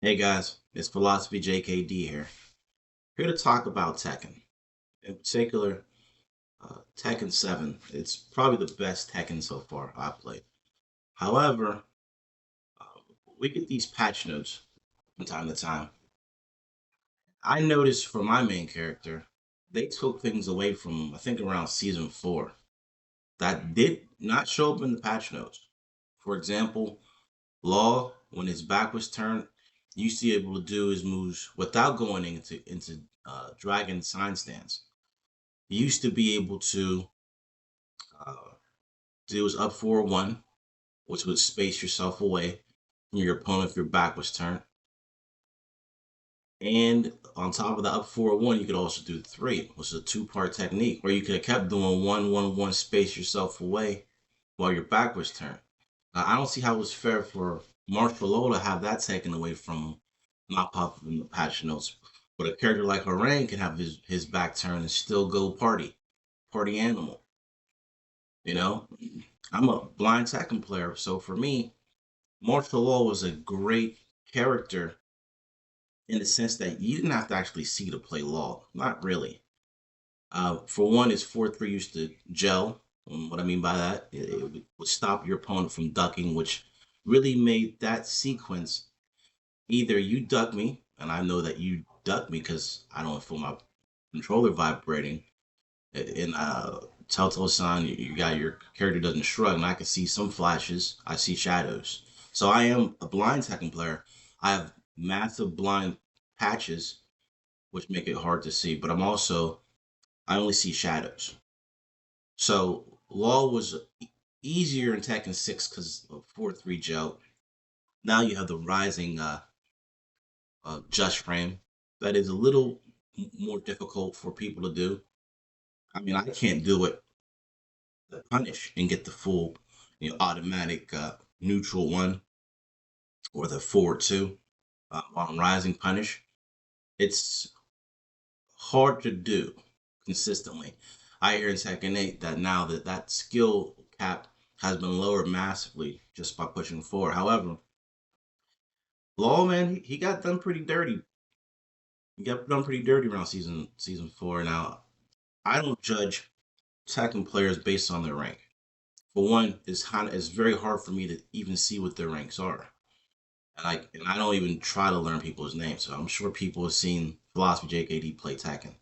Hey guys, it's Philosophy JKD here. Here to talk about Tekken. In particular, Tekken 7. It's probably the best Tekken so far I've played. However, uh, we get these patch notes from time to time. I noticed for my main character, they took things away from, I think, around season 4 that did not show up in the patch notes. For example, Law, when his back was turned, used to be able to do his moves without going into dragon sign stance. He used to be able to uh, do his up 4-1, which would space yourself away from your opponent if your back was turned. And on top of the up 4-1, you could also do 3, which is a two-part technique, where you could have kept doing 1-1-1, space yourself away while your back was turned. Now, I don't see how it's fair for Martial Law to have that taken away from him, not pop up in the patch notes. But a character like Harang can have his back turned and still go party animal. You know, I'm a blind Tekken player, so for me, Martial Law was a great character in the sense that you didn't have to actually see to play Law. Not really. For one, his 4-3 used to gel. What I mean by that, it would stop your opponent from ducking, which really made that sequence either you duck me, and I know that you duck me because I don't feel my controller vibrating. In Telltale Sign, you got your character doesn't shrug, and I can see some flashes. I see shadows. So I am a blind Tekken player. I have massive blind patches, which make it hard to see. But I only see shadows. So Law was easier in Tekken 6 because of 4-3 gel. Now you have the rising just frame that is a little more difficult for people to do. I mean, I can't do it the punish and get the full, automatic neutral one or the forward two on rising punish. It's hard to do consistently. I hear in Tekken 8 that now that skill cap has been lowered massively just by pushing forward. However, Law man, he got done pretty dirty. He got done pretty dirty around season 4. Now I don't judge Tekken players based on their rank. For one, it's very hard for me to even see what their ranks are. And I don't even try to learn people's names. So I'm sure people have seen Philosophy JKD play Tekken.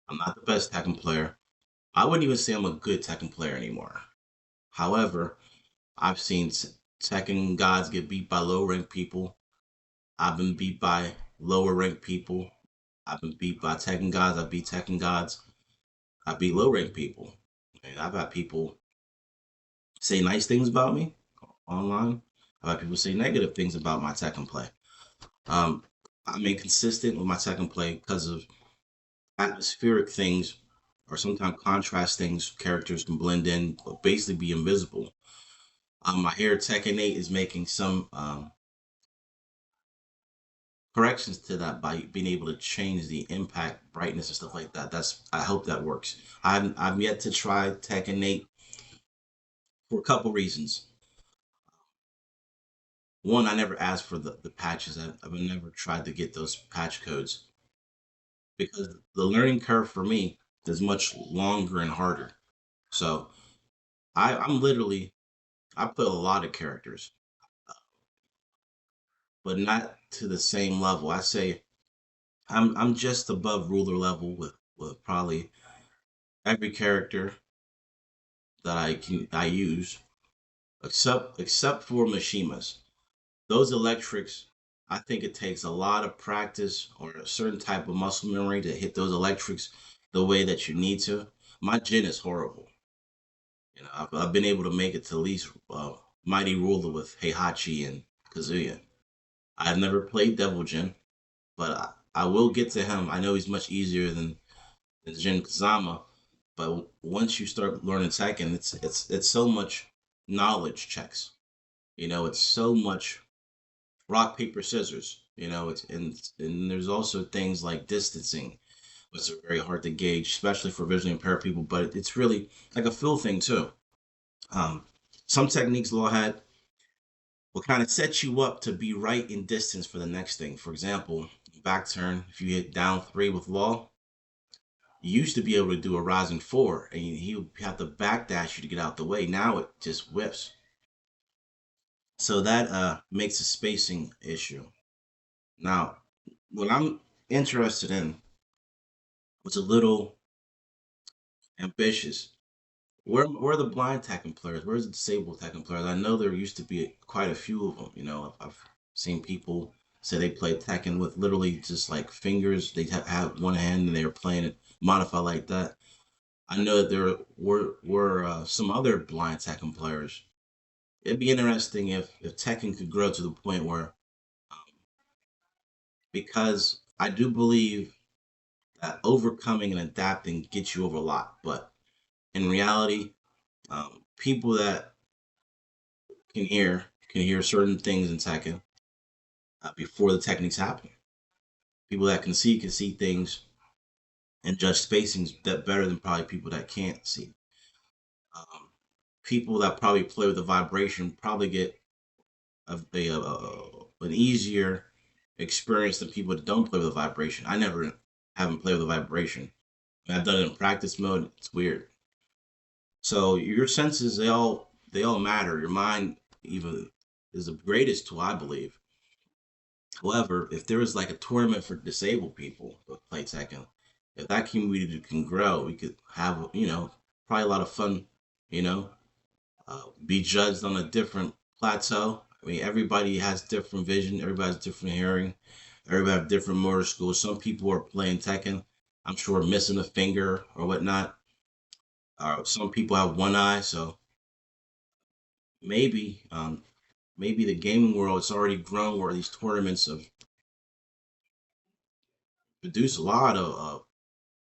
I'm not the best Tekken player. I wouldn't even say I'm a good Tekken player anymore. However, I've seen Tekken gods get beat by low ranked people. I've been beat by lower ranked people. I've been beat by Tekken gods. I beat Tekken gods. I beat low ranked people. And I've had people say nice things about me online. I've had people say negative things about my Tekken play. Um, I'm inconsistent with my Tekken play because of atmospheric things or sometimes contrast things. Characters can blend in, but basically be invisible. I hear Tekken 8 is making some corrections to that by being able to change the impact, brightness, and stuff like that. I hope that works. I've yet to try Tekken 8 for a couple reasons. One, I never asked for the patches. I've never tried to get those patch codes because the learning curve for me is much longer and harder. So I'm literally I play a lot of characters, but not to the same level. I say I'm just above ruler level with probably every character that I use, except for Mishimas. Those electrics, I think it takes a lot of practice or a certain type of muscle memory to hit those electrics the way that you need to. My Jin is horrible. I've been able to make it to at least Mighty Ruler with Heihachi and Kazuya. I've never played Devil Jin, but I will get to him. I know he's much easier than Jin Kazama, but once you start learning Tekken, it's so much knowledge checks. It's so much rock paper scissors. And there's also things like distancing, which are very hard to gauge, especially for visually impaired people. But it's really like a feel thing too. Um, some techniques Law had what kind of sets you up to be right in distance for the next thing. For example, back turn, if you hit down three with Law, you used to be able to do a rising four, and he would have to backdash you to get out the way. Now it just whiffs. So that makes a spacing issue. Now, what I'm interested in was a little ambitious. Where are the blind Tekken players? Where's the disabled Tekken players? I know there used to be quite a few of them. I've seen people say they played Tekken with literally just like fingers. They have one hand and they were playing it modified like that. I know that there were some other blind Tekken players. It'd be interesting if Tekken could grow to the point where, um, because I do believe that overcoming and adapting gets you over a lot, but in reality, people that can hear certain things in Tekken before the techniques happen. People that can see things and judge spacings that better than probably people that can't see. Um, People that probably play with the vibration probably get an easier experience than people that don't play with the vibration. I never haven't played with the vibration. I've done it in practice mode. It's weird. So your senses, they all matter. Your mind even is the greatest tool, I believe. However, if there was like a tournament for disabled people to play Tekken, if that community can grow, we could have, probably a lot of fun, you know, be judged on a different plateau. I mean, everybody has different vision, everybody has different hearing, everybody have different motor skills. Some people are playing Tekken, I'm sure missing a finger or whatnot. Some people have one eye, so maybe, maybe the gaming world has already grown where these tournaments have produced a lot of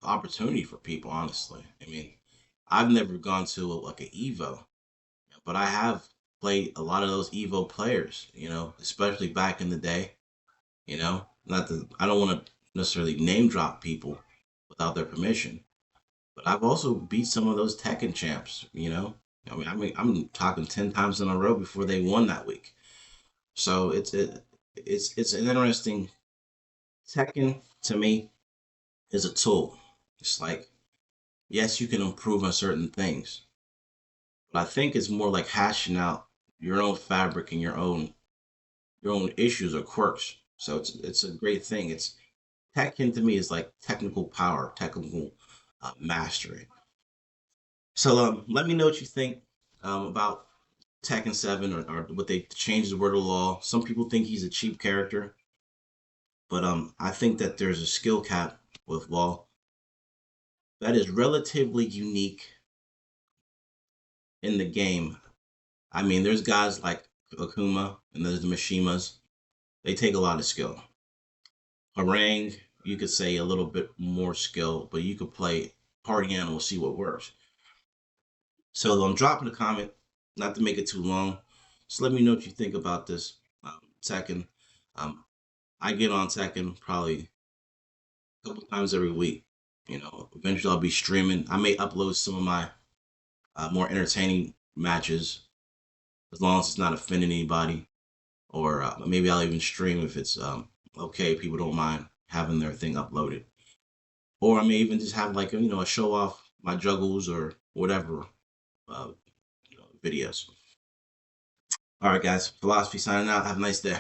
opportunity for people. Honestly, I mean, I've never gone to like an Evo, but I have played a lot of those Evo players. Especially back in the day. Not that I don't want to necessarily name drop people without their permission, but I've also beat some of those Tekken champs. I mean, I'm talking 10 times in a row before they won that week. So it's an interesting. Tekken to me is a tool. It's like, yes, you can improve on certain things, but I think it's more like hashing out your own fabric and your own issues or quirks. So it's a great thing. It's Tekken to me is like technical power, technical mastery. So let me know what you think about Tekken 7, or what they changed the word of law. Some people think he's a cheap character, but I think that there's a skill cap with Law that is relatively unique in the game. I mean, there's guys like Akuma and there's the Mishimas. They take a lot of skill. Harangue, you could say a little bit more skill, but you could play party animal, see what works. So I'm dropping a comment, not to make it too long. Just let me know what you think about this Tekken. Um, I get on Tekken probably a couple times every week. Eventually I'll be streaming. I may upload some of my more entertaining matches, as long as it's not offending anybody. Or maybe I'll even stream if it's okay. People don't mind having their thing uploaded. Or I may even just have like a show off my juggles or whatever uh, videos. All right, guys. Philosophy signing out. Have a nice day.